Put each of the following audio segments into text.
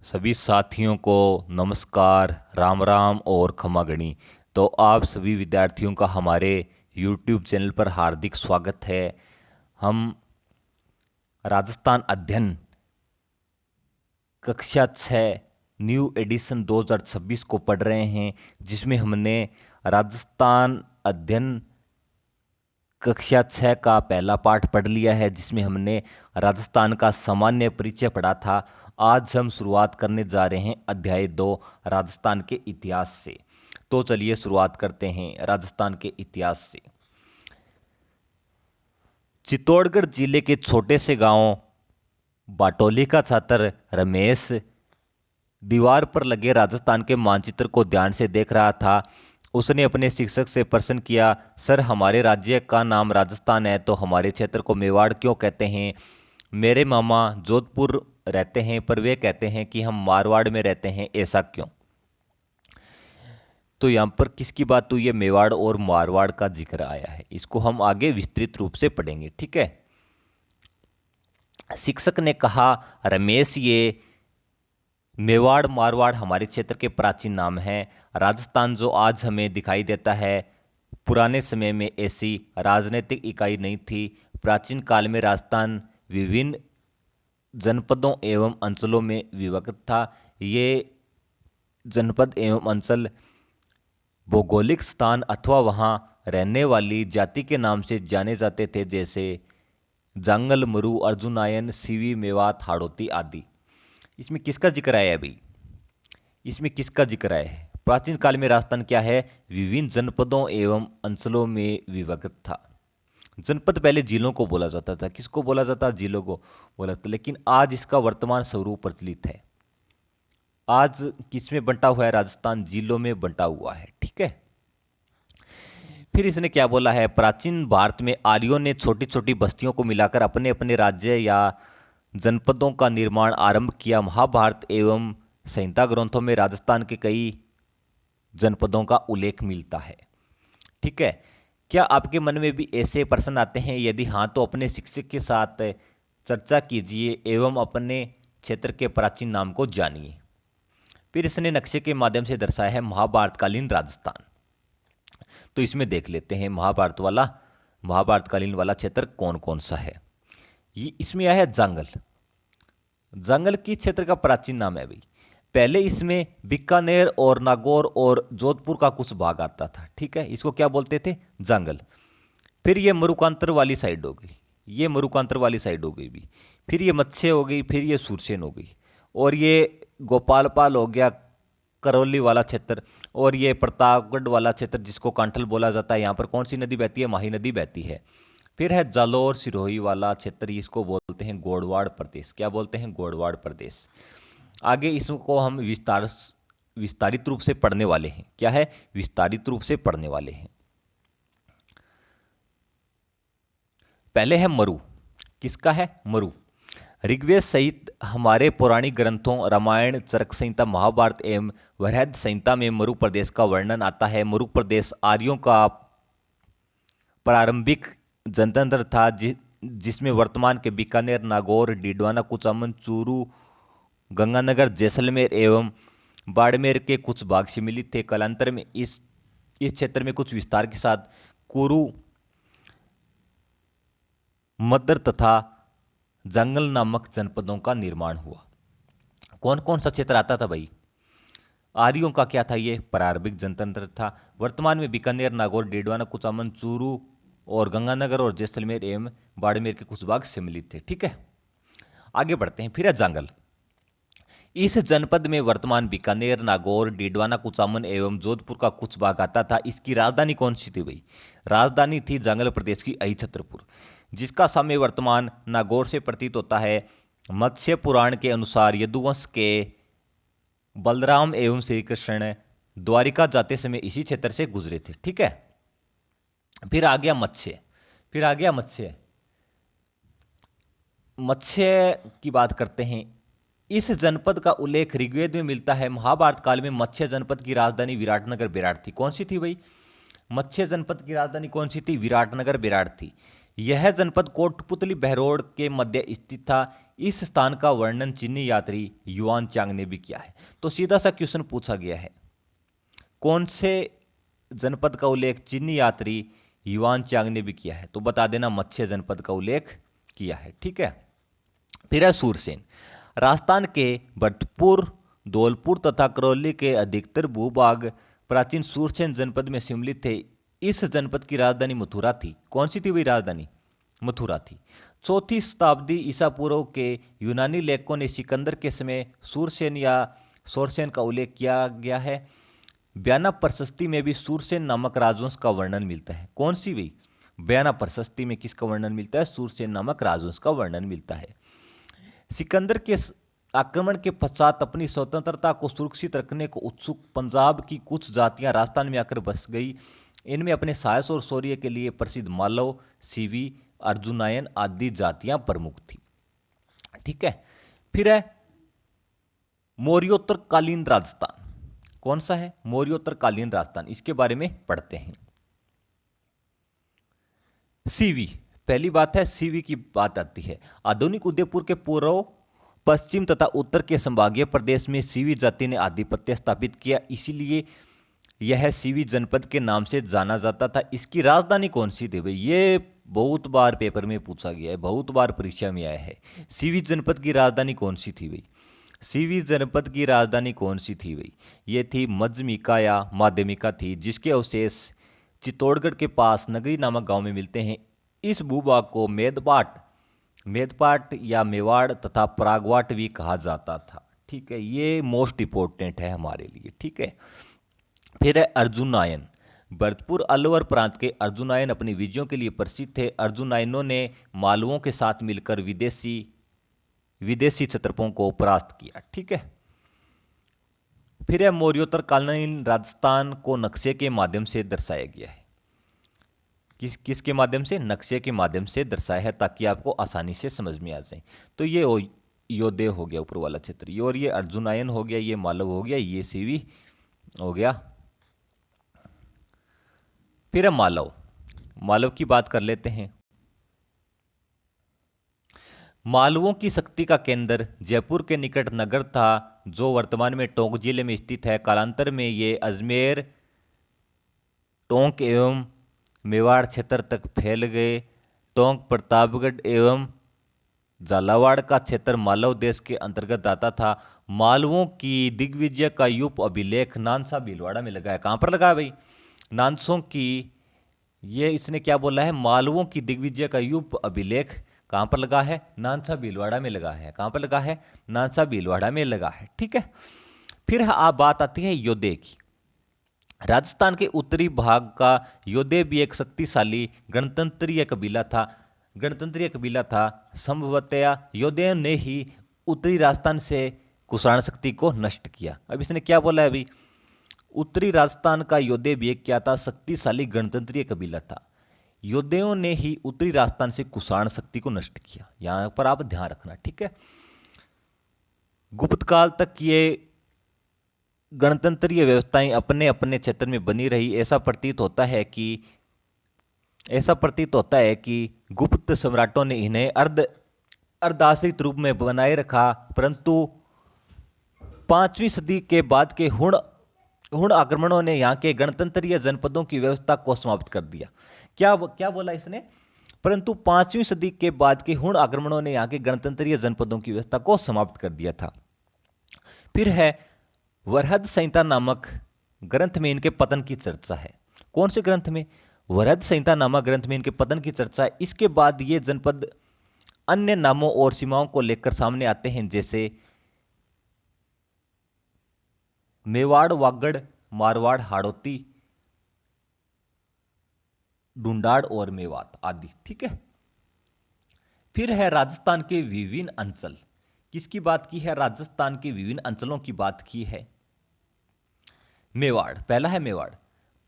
सभी साथियों को नमस्कार, राम राम और खमा गणी। तो आप सभी विद्यार्थियों का हमारे YouTube चैनल पर हार्दिक स्वागत है। हम राजस्थान अध्ययन कक्षा 6 न्यू एडिशन 2026 को पढ़ रहे हैं, जिसमें हमने राजस्थान अध्ययन कक्षा 6 का पहला पाठ पढ़ लिया है, जिसमें हमने राजस्थान का सामान्य परिचय पढ़ा था। आज हम शुरुआत करने जा रहे हैं अध्याय 2 राजस्थान के इतिहास से। तो चलिए शुरुआत करते हैं राजस्थान के इतिहास से। चित्तौड़गढ़ जिले के छोटे से गांव बाटोली का छात्र रमेश दीवार पर लगे राजस्थान के मानचित्र को ध्यान से देख रहा था। उसने अपने शिक्षक से प्रश्न किया, सर, हमारे राज्य का नाम राजस्थान है, तो हमारे क्षेत्र को मेवाड़ क्यों कहते हैं? मेरे मामा जोधपुर रहते हैं, पर वे कहते हैं कि हम मारवाड़ में रहते हैं, ऐसा क्यों? तो यहाँ पर किसकी बात हुई है? मेवाड़ और मारवाड़ का जिक्र आया है। इसको हम आगे विस्तृत रूप से पढ़ेंगे, ठीक है। शिक्षक ने कहा, रमेश, ये मेवाड़ मारवाड़ हमारे क्षेत्र के प्राचीन नाम हैं। राजस्थान जो आज हमें दिखाई देता है, पुराने समय में ऐसी राजनीतिक इकाई नहीं थी। प्राचीन काल में राजस्थान विभिन्न जनपदों एवं अंचलों में विभक्त था। ये जनपद एवं अंचल भौगोलिक स्थान अथवा वहाँ रहने वाली जाति के नाम से जाने जाते थे, जैसे जांगल, मरु, अर्जुनायन, सीवी, मेवात, हाड़ौती आदि। इसमें किसका जिक्र आया है भाई? इसमें किसका जिक्र आया है? प्राचीन काल में राजस्थान क्या है? विभिन्न जनपदों एवं अंचलों में विभक्त था। जनपद पहले जिलों को बोला जाता था। किसको बोला जाता? जिलों को बोला जाता। लेकिन आज इसका वर्तमान स्वरूप प्रचलित है। आज किसमें बंटा हुआ है? राजस्थान जिलों में बंटा हुआ है, ठीक है। फिर इसने क्या बोला है? प्राचीन भारत में आर्यों ने छोटी छोटी बस्तियों को मिलाकर अपने अपने राज्य या जनपदों का निर्माण आरंभ किया। महाभारत एवं संहिता ग्रंथों में राजस्थान के कई जनपदों का उल्लेख मिलता है, ठीक है। क्या आपके मन में भी ऐसे प्रश्न आते हैं? यदि हाँ, तो अपने शिक्षक के साथ चर्चा कीजिए एवं अपने क्षेत्र के प्राचीन नाम को जानिए। फिर इसने नक्शे के माध्यम से दर्शाया है महाभारतकालीन राजस्थान। तो इसमें देख लेते हैं महाभारतकालीन वाला क्षेत्र कौन कौन सा है। ये इसमें आया है जांगल। जांगल की क्षेत्र का प्राचीन नाम है भाई। पहले इसमें बीकानेर और नागौर और जोधपुर का कुछ भाग आता था, ठीक है। इसको क्या बोलते थे? जांगल। फिर ये मरुकांतर वाली साइड हो गई, ये मरुकांतर वाली साइड हो गई भी। फिर ये मत्स्य हो गई, फिर ये सुरसेन हो गई, और ये गोपालपाल हो गया, करौली वाला क्षेत्र, और ये प्रतापगढ़ वाला क्षेत्र जिसको कांठल बोला जाता है। यहाँ पर कौन सी नदी बहती है? माही नदी बहती है। फिर है जालौर सिरोही वाला क्षेत्र, इसको बोलते हैं गोड़वाड़ प्रदेश। क्या बोलते हैं? गोड़वाड़ प्रदेश। आगे इसको हम विस्तारित रूप से पढ़ने वाले हैं। क्या है? विस्तारित रूप से पढ़ने वाले हैं। पहले है मरु। किसका है? मरु। ऋग्वेद सहित हमारे पौराणिक ग्रंथों रामायण, चरक संहिता, महाभारत एवं बृहद संहिता में मरु प्रदेश का वर्णन आता है। मरु प्रदेश आर्यों का प्रारंभिक जनतंत्र था, जिसमें वर्तमान के बीकानेर, नागौर, डीडवाना, कुचामन, चूरू, गंगानगर, जैसलमेर एवं बाड़मेर के कुछ भाग सम्मिलित थे। कालांतर में इस क्षेत्र में कुछ विस्तार के साथ कुरु, मद्र तथा जंगल नामक जनपदों का निर्माण हुआ। कौन कौन सा क्षेत्र आता था भाई? आर्यों का क्या था? ये प्रारंभिक जनतंत्र था। वर्तमान में बीकानेर, नागौर, डीडवाना, कुचामन, चूरू और गंगानगर और जैसलमेर एवं बाड़मेर के कुछ भाग सम्मिलित थे, ठीक है। आगे बढ़ते हैं। फिर है जांगल। इस जनपद में वर्तमान बीकानेर, नागौर, डीडवाना, कुचामन एवं जोधपुर का कुछ भाग आता था। इसकी राजधानी कौन सी थी भाई? राजधानी थी जांगल प्रदेश की अहिछत्रपुर, जिसका समय वर्तमान नागौर से प्रतीत होता है। मत्स्य पुराण के अनुसार यदुवंश के बलराम एवं श्री कृष्ण द्वारिका जाते समय इसी क्षेत्र से गुजरे थे, ठीक है। फिर आ गया मत्स्य। मत्स्य की बात करते हैं। इस जनपद का उल्लेख ऋग्वेद में मिलता है। महाभारत काल में मत्स्य जनपद की राजधानी विराटनगर बेराट थी। कौन सी थी भाई? मत्स्य जनपद की राजधानी कौन सी थी? विराटनगर बेराट थी। यह जनपद कोटपुतली बहरोड के मध्य स्थित था। इस स्थान का वर्णन चीनी यात्री युआन चांग ने भी किया है। तो सीधा सा क्वेश्चन पूछा गया है, कौन से जनपद का उल्लेख चीनी यात्री युआन चांग ने भी किया है? तो बता देना मत्स्य जनपद का उल्लेख किया है। ठीक है। फिर है सूरसेन। राजस्थान के भरतपुर, धौलपुर तथा करौली के अधिकतर भूभाग प्राचीन सूरसेन जनपद में सम्मिलित थे। इस जनपद की राजधानी मथुरा थी। कौन सी थी वही राजधानी? मथुरा थी। 4वीं शताब्दी ईसा पूर्व के यूनानी लेखकों ने सिकंदर के समय सूरसेन या सोरसेन का उल्लेख किया गया है। बयाना प्रशस्ति में भी सूरसेन नामक राजवंश का वर्णन मिलता है। कौन सी भी? बयाना प्रशस्ति में किसका वर्णन मिलता है? सूरसेन नामक राजवंश का वर्णन मिलता है। सिकंदर के आक्रमण के पश्चात अपनी स्वतंत्रता को सुरक्षित रखने को उत्सुक पंजाब की कुछ जातियां राजस्थान में आकर बस गई। इनमें अपने साहस और शौर्य के लिए प्रसिद्ध मालव, सीवी, अर्जुनायन आदि जातियां प्रमुख थी। ठीक है। फिर है मौर्योत्तरकालीन राजस्थान। कौन सा है? मौर्योत्तरकालीन राजस्थान। इसके बारे में पढ़ते हैं। सीवी, पहली बात है सीवी की बात आती है। आधुनिक उदयपुर के पूर्व, पश्चिम तथा उत्तर के संभागीय प्रदेश में सीवी जाति ने आधिपत्य स्थापित किया, इसीलिए यह सीवी जनपद के नाम से जाना जाता था। इसकी राजधानी कौन सी थी भाई? ये बहुत बार पेपर में पूछा गया है, बहुत बार परीक्षा में आया है। सीवी जनपद की राजधानी कौन सी थी भाई? सीवी जनपद की राजधानी कौन सी थी भाई? ये थी मध्यमिका या माध्यमिका थी, जिसके अवशेष चित्तौड़गढ़ के पास नगरी नामक गांव में मिलते हैं। इस भूभाग को मेदपाट या मेवाड़ तथा परागवाट भी कहा जाता था। ठीक है, ये मोस्ट इंपॉर्टेंट है हमारे लिए। ठीक है। फिर है अर्जुनायन। भरतपुर अलवर प्रांत के अर्जुनायन अपनी विजयों के लिए प्रसिद्ध थे। अर्जुनायनों ने मालवों के साथ मिलकर विदेशी क्षत्रपों को परास्त किया। ठीक है। फिर है मौर्योत्तरकालीन राजस्थान को नक्शे के माध्यम से दर्शाया गया है। किसके माध्यम से? नक्शे के माध्यम से दर्शाया है, ताकि आपको आसानी से समझ में आ जाए। तो ये योद्धे हो गया ऊपर वाला क्षेत्र, और ये अर्जुनायन हो गया, ये मालव हो गया, ये सीवी हो गया। फिर है मालव की बात कर लेते हैं। मालवों की शक्ति का केंद्र जयपुर के निकट नगर था, जो वर्तमान में टोंक जिले में स्थित है। कालांतर में ये अजमेर, टोंक एवं मेवाड़ क्षेत्र तक फैल गए। टोंक, प्रतापगढ़ एवं झालावाड़ का क्षेत्र मालव देश के अंतर्गत आता था। मालवों की दिग्विजय का युग अभिलेख नानसा भीलवाड़ा में लगा है। कहाँ पर लगा है भाई? नानसों की, ये इसने क्या बोला है? मालवों की दिग्विजय का युग अभिलेख कहाँ पर लगा है? नानसा भीलवाड़ा में लगा है। कहाँ पर लगा है? नानसा भीलवाड़ा में लगा है। ठीक है। फिर आप बात आती है योद्धे की। राजस्थान के उत्तरी भाग का योद्धे भी एक शक्तिशाली गणतंत्रीय कबीला था। संभवतया योद्धे ने ही उत्तरी राजस्थान से कुषाण शक्ति को नष्ट किया। अब इसने क्या बोला है अभी? उत्तरी राजस्थान का योद्धे भी एक क्या था? शक्तिशाली गणतंत्रीय कबीला था। योद्धेयों ने ही उत्तरी राजस्थान से कुषाण शक्ति को नष्ट किया। यहां पर आप ध्यान रखना। ठीक है। गुप्त काल तक ये गणतंत्रीय व्यवस्थाएं अपने अपने क्षेत्र में बनी रही। ऐसा प्रतीत होता है कि गुप्त सम्राटों ने इन्हें अर्धाश्रित रूप में बनाए रखा, परंतु 5वीं सदी के बाद के हुण आक्रमणों ने यहाँ के गणतंत्रीय जनपदों की व्यवस्था को समाप्त कर दिया। क्या बोला इसने? परंतु 5वीं सदी के बाद के हुण आक्रमणों ने यहाँ के गणतंत्रीय जनपदों की व्यवस्था को समाप्त कर दिया था। फिर है वरहद संहिता नामक ग्रंथ में इनके पतन की चर्चा है। कौन से ग्रंथ में? वरहद संहिता नामक ग्रंथ में इनके पतन की चर्चा है। इसके बाद ये जनपद अन्य नामों और सीमाओं को लेकर सामने आते हैं, जैसे मेवाड़, वागड़, मारवाड़, हाड़ौती, ढूंढाड़ और मेवात आदि। ठीक है। फिर है राजस्थान के विभिन्न अंचल। किसकी बात की है? राजस्थान के विभिन्न अंचलों की बात की है। मेवाड़, पहला है मेवाड़।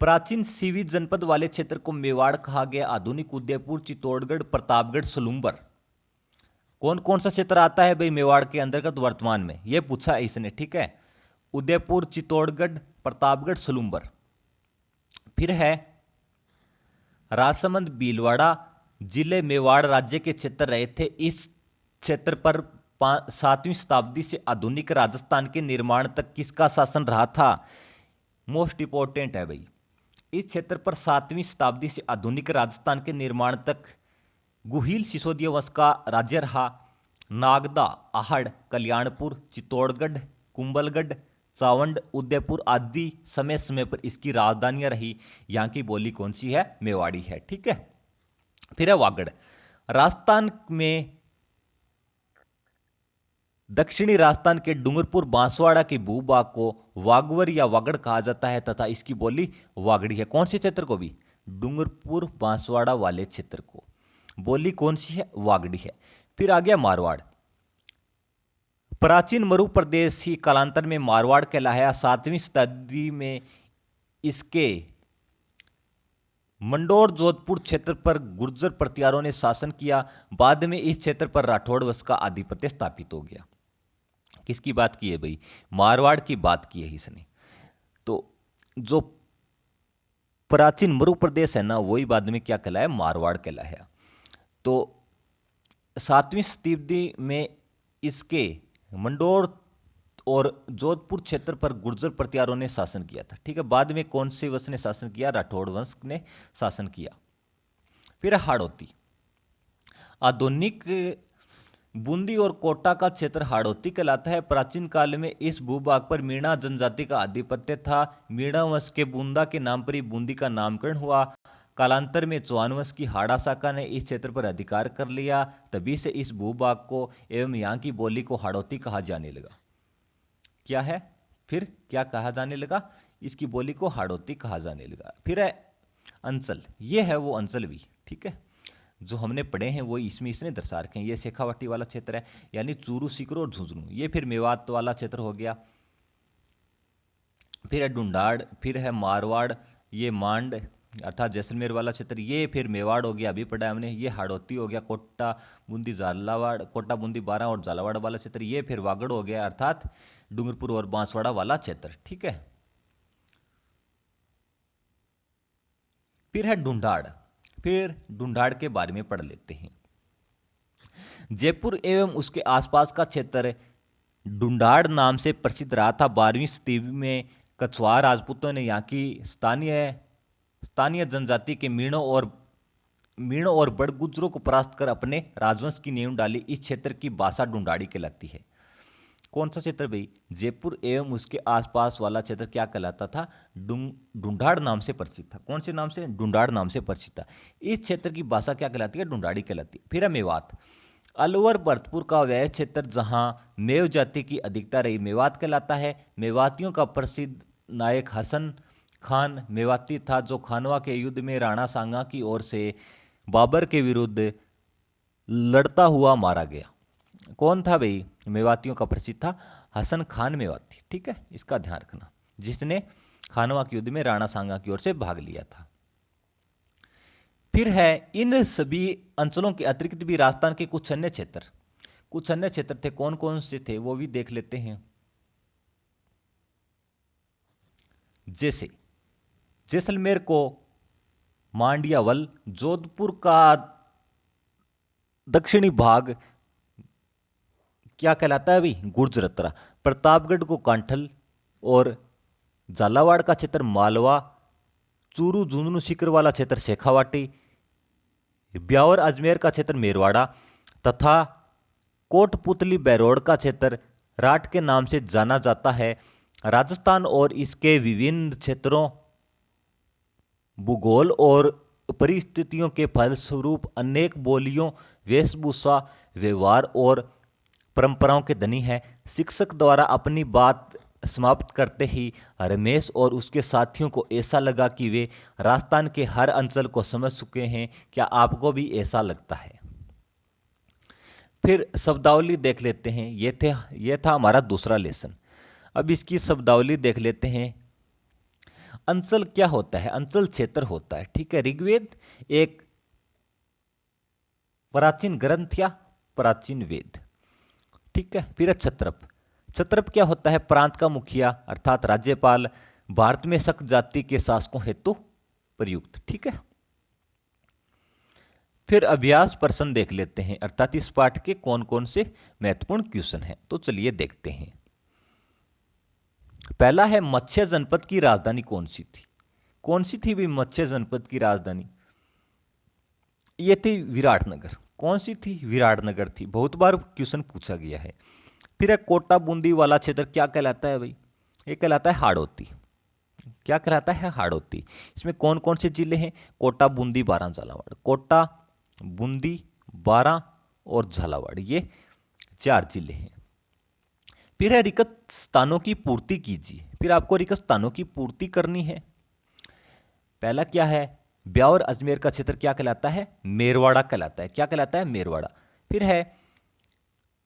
प्राचीन सीवी जनपद वाले क्षेत्र को मेवाड़ कहा गया। आधुनिक उदयपुर, चित्तौड़गढ़, प्रतापगढ़, सलूम्बर, कौन कौन सा क्षेत्र आता है भाई मेवाड़ के अंतर्गत वर्तमान में? यह पूछा है इसने। ठीक है। उदयपुर, चित्तौड़गढ़, प्रतापगढ़, सलूम्बर। फिर है राजसमंद, भीलवाड़ा जिले मेवाड़ राज्य के क्षेत्र रहे थे। इस क्षेत्र पर 7वीं शताब्दी से आधुनिक राजस्थान के निर्माण तक किसका शासन रहा था? मोस्ट इंपॉर्टेंट है भाई। इस क्षेत्र पर 7वीं शताब्दी से आधुनिक राजस्थान के निर्माण तक गुहिल सिसोदिया वंश का राज्य रहा। नागदा, आहड़, कल्याणपुर, चित्तौड़गढ़, कुंभलगढ़, चावंड, उदयपुर आदि समय समय पर इसकी राजधानियां रही। यहाँ की बोली कौन सी है? मेवाड़ी है। ठीक है। फिर है वागड़। राजस्थान में दक्षिणी राजस्थान के डूंगरपुर बांसवाड़ा के भूभाग को वागवर या वागड़ कहा जाता है तथा इसकी बोली वागड़ी है। कौन से क्षेत्र को भी? डूंगरपुर बांसवाड़ा वाले क्षेत्र को। बोली कौन सी है? वागड़ी है। फिर आ गया मारवाड़। प्राचीन मरु प्रदेश ही कालांतर में मारवाड़ कहलाया। 7वीं शताब्दी में इसके मंडोर जोधपुर क्षेत्र पर गुर्जर प्रतिहारों ने शासन किया। बाद में इस क्षेत्र पर राठौड़ वंश का आधिपत्य स्थापित हो गया। किसकी बात की है भाई? मारवाड़ की बात की है इसने। तो जो प्राचीन मरु प्रदेश है ना, वही बाद में क्या कहलाया? मारवाड़ कहलाया। तो 7वीं शताब्दी में इसके मंडोर और जोधपुर क्षेत्र पर गुर्जर प्रतिहारों ने शासन किया था। ठीक है। बाद में कौन से वंश ने शासन किया? राठौड़ वंश ने शासन किया। फिर हाड़ौती। आधुनिक बूंदी और कोटा का क्षेत्र हाड़ौती कहलाता है। प्राचीन काल में इस भूभाग पर मीणा जनजाति का आधिपत्य था। मीणा वंश के बूंदा के नाम पर ही बूंदी का नामकरण हुआ। कालांतर में चौहान वंश की हाड़ा शाखा ने इस क्षेत्र पर अधिकार कर लिया। तभी से इस भूभाग को एवं यहाँ की बोली को हाड़ौती कहा जाने लगा। क्या है? फिर क्या कहा जाने लगा? इसकी बोली को हाड़ौती कहा जाने लगा। फिर है अंचल। ये है वो अंचल भी। ठीक है। जो हमने पढ़े हैं वो इसमें इसने दर्शा रखे हैं। ये शेखावाटी वाला क्षेत्र है, यानी चूरू, सीकरो और झुंझुनू। ये फिर मेवात वाला क्षेत्र हो गया। फिर है ढूंढाड़। फिर है मारवाड़, ये मांड अर्थात जैसलमेर वाला क्षेत्र। ये फिर मेवाड़ हो गया, अभी पढ़ा है हमने। ये हाड़ौती हो गया, कोटा बूंदी झालावाड़, कोटा बूंदी बारां और झालावाड़ वाला क्षेत्र। ये फिर वागड़ हो गया अर्थात डूंगरपुर और बांसवाड़ा वाला क्षेत्र। ठीक है। फिर है ढूंढाड़। फिर ढूंढाड़ के बारे में पढ़ लेते हैं। जयपुर एवं उसके आसपास का क्षेत्र ढूंढाड़ नाम से प्रसिद्ध रहा था। 12वीं शताब्दी में कछवाहा राजपूतों ने यहाँ की स्थानीय जनजाति के मीणों और बड़गुजरों को परास्त कर अपने राजवंश की नींव डाली। इस क्षेत्र की भाषा ढूंढाड़ी कहलाती है। कौन सा क्षेत्र भाई? जयपुर एवं उसके आसपास वाला क्षेत्र क्या कहलाता था? ढूंढाड़ नाम से प्रसिद्ध था। कौन से नाम से? ढूंढाड़ नाम से प्रसिद्ध था। इस क्षेत्र की भाषा क्या कहलाती है? ढूंढाड़ी कहलाती है। फिर है मेवात। अलवर भरतपुर का वह क्षेत्र जहां मेव जाति की अधिकता रही मेवात कहलाता है। मेवातियों का प्रसिद्ध नायक हसन खान मेवाती था, जो खानवा के युद्ध में राणा सांगा की ओर से बाबर के विरुद्ध लड़ता हुआ मारा गया। कौन था भाई? मेवातियों का प्रसिद्ध था हसन खान मेवाती। ठीक है, इसका ध्यान रखना, जिसने खानवा के युद्ध में राणा सांगा की ओर से भाग लिया था। फिर है इन सभी अंचलों के अतिरिक्त भी राजस्थान के कुछ अन्य क्षेत्र थे। कौन कौन से थे वो भी देख लेते हैं। जैसे जैसलमेर को मांडियावल, जोधपुर का दक्षिणी भाग क्या कहलाता है भाई? गुर्जरत्रा। प्रतापगढ़ को कांठल और झालावाड़ का क्षेत्र मालवा, चूरू झुंझुनू सीकर वाला क्षेत्र शेखावाटी, ब्यावर अजमेर का क्षेत्र मेरवाड़ा तथा कोटपुतली बैरोड का क्षेत्र राठ के नाम से जाना जाता है। राजस्थान और इसके विभिन्न क्षेत्रों, भूगोल और परिस्थितियों के फलस्वरूप अनेक बोलियों, वेशभूषा, व्यवहार और परंपराओं के धनी है। शिक्षक द्वारा अपनी बात समाप्त करते ही रमेश और उसके साथियों को ऐसा लगा कि वे राजस्थान के हर अंचल को समझ चुके हैं। क्या आपको भी ऐसा लगता है? फिर शब्दावली देख लेते हैं। ये था हमारा दूसरा लेसन। अब इसकी शब्दावली देख लेते हैं। अंचल क्या होता है? अंचल क्षेत्र होता है। ठीक है। ऋग्वेद एक प्राचीन ग्रंथ या प्राचीन वेद। ठीक है। फिर है क्षत्रप। क्षत्रप क्या होता है? प्रांत का मुखिया अर्थात राज्यपाल, भारत में शक जाति के शासकों हेतु प्रयुक्त। ठीक है। फिर अभ्यास प्रश्न देख लेते हैं, अर्थात इस पाठ के कौन कौन से महत्वपूर्ण क्वेश्चन हैं। तो चलिए देखते हैं। पहला है, मत्स्य जनपद की राजधानी कौन सी थी? कौन सी थी भी मत्स्य जनपद की राजधानी? ये थी विराटनगर। कौन सी थी? विराटनगर थी। बहुत बार क्वेश्चन पूछा गया है। फिर है, कोटा बूंदी वाला क्षेत्र क्या कहलाता है भाई? ये कहलाता है हाड़ौती। क्या कहलाता है? हाड़ौती। इसमें कौन कौन से जिले हैं? कोटा, बूंदी, बारां, झालावाड़। कोटा, बूंदी, बारां और झालावाड़, ये 4 जिले हैं। फिर है, रिक्त स्थानों की पूर्ति कीजिए। फिर आपको रिक्त स्थानों की पूर्ति करनी है। पहला क्या है? ब्यावर अजमेर का क्षेत्र क्या कहलाता है? मेरवाड़ा कहलाता है। क्या कहलाता है? मेरवाड़ा। फिर है,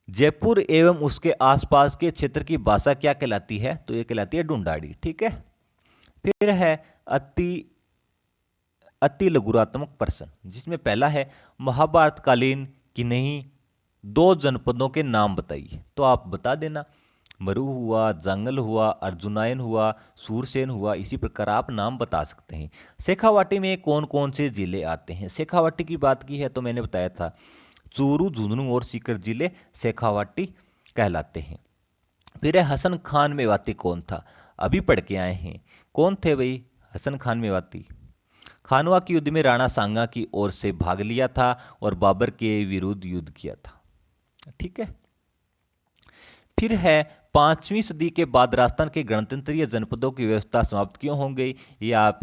जयपुर एवं उसके आसपास के क्षेत्र की भाषा क्या कहलाती है? तो ये कहलाती है ढूंढाड़ी। ठीक है। फिर है, अति लघुरात्मक प्रश्न, जिसमें पहला है, महाभारत कालीन की नहीं 2 जनपदों के नाम बताइए। तो आप बता देना, मरु हुआ, जांगल हुआ, अर्जुनायन हुआ, सूरसेन हुआ। इसी प्रकार आप नाम बता सकते हैं। शेखावाटी में कौन कौन से जिले आते हैं? शेखावाटी की बात की है तो मैंने बताया था, चूरू, झुंझुनू और सीकर जिले शेखावाटी कहलाते हैं। फिर है, हसन खान मेवाती कौन था? अभी पढ़ के आए हैं। कौन थे भाई हसन खान मेवाती? खानवा के युद्ध में राणा सांगा की ओर से भाग लिया था और बाबर के विरुद्ध युद्ध किया था। ठीक है। फिर है, 5वीं सदी के बाद राजस्थान के गणतंत्रीय जनपदों की व्यवस्था समाप्त क्यों हो गई? ये आप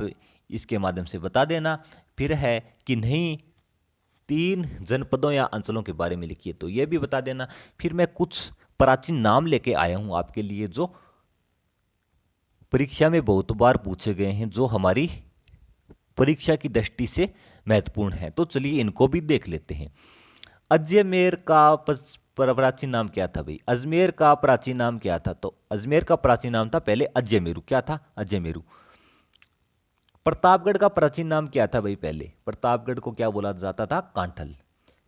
इसके माध्यम से बता देना। फिर है कि नहीं 3 जनपदों या अंचलों के बारे में लिखिए, तो ये भी बता देना। फिर मैं कुछ प्राचीन नाम लेके आया हूं आपके लिए, जो परीक्षा में बहुत बार पूछे गए हैं, जो हमारी परीक्षा की दृष्टि से महत्वपूर्ण है। तो चलिए इनको भी देख लेते हैं। अजमेर का प्राचीन नाम क्या था भाई? अजमेर का प्राचीन नाम क्या था? तो अजमेर का प्राचीन नाम था पहले अजयमेरु। क्या था? अजयमेरु। प्रतापगढ़ का प्राचीन नाम क्या था भाई? पहले प्रतापगढ़ को क्या बोला जाता था? कांठल।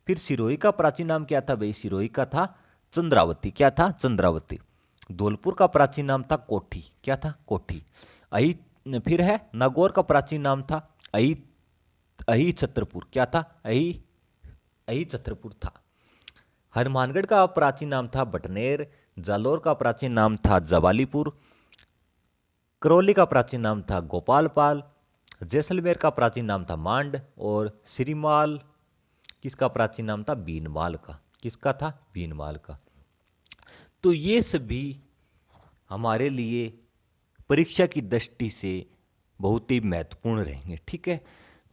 फिर सिरोही का प्राचीन नाम क्या था भाई? सिरोही का था चंद्रावती। क्या था? चंद्रावती। धौलपुर का प्राचीन नाम था कोठी। क्या था? कोठी। अही। फिर है, नागौर का प्राचीन नाम था अही अही छत्रपुर। क्या था? अही अही छत्रपुर था। हनुमानगढ़ का प्राचीन नाम था बटनेर। जालौर का प्राचीन नाम था जवालीपुर। करौली का प्राचीन नाम था गोपालपाल। जैसलमेर का प्राचीन नाम था मांड। और सिरीमाल किसका प्राचीन नाम था? बीनमाल का। किसका था? बीनमाल का। तो ये सभी हमारे लिए परीक्षा की दृष्टि से बहुत ही महत्वपूर्ण रहेंगे। ठीक है।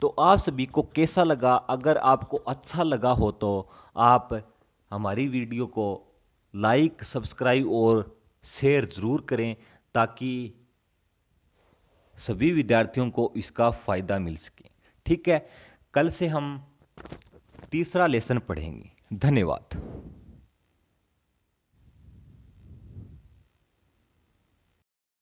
तो आप सभी को कैसा लगा? अगर आपको अच्छा लगा हो तो आप हमारी वीडियो को लाइक, सब्सक्राइब और शेयर ज़रूर करें, ताकि सभी विद्यार्थियों को इसका फ़ायदा मिल सके। ठीक है। कल से हम तीसरा लेसन पढ़ेंगे। धन्यवाद।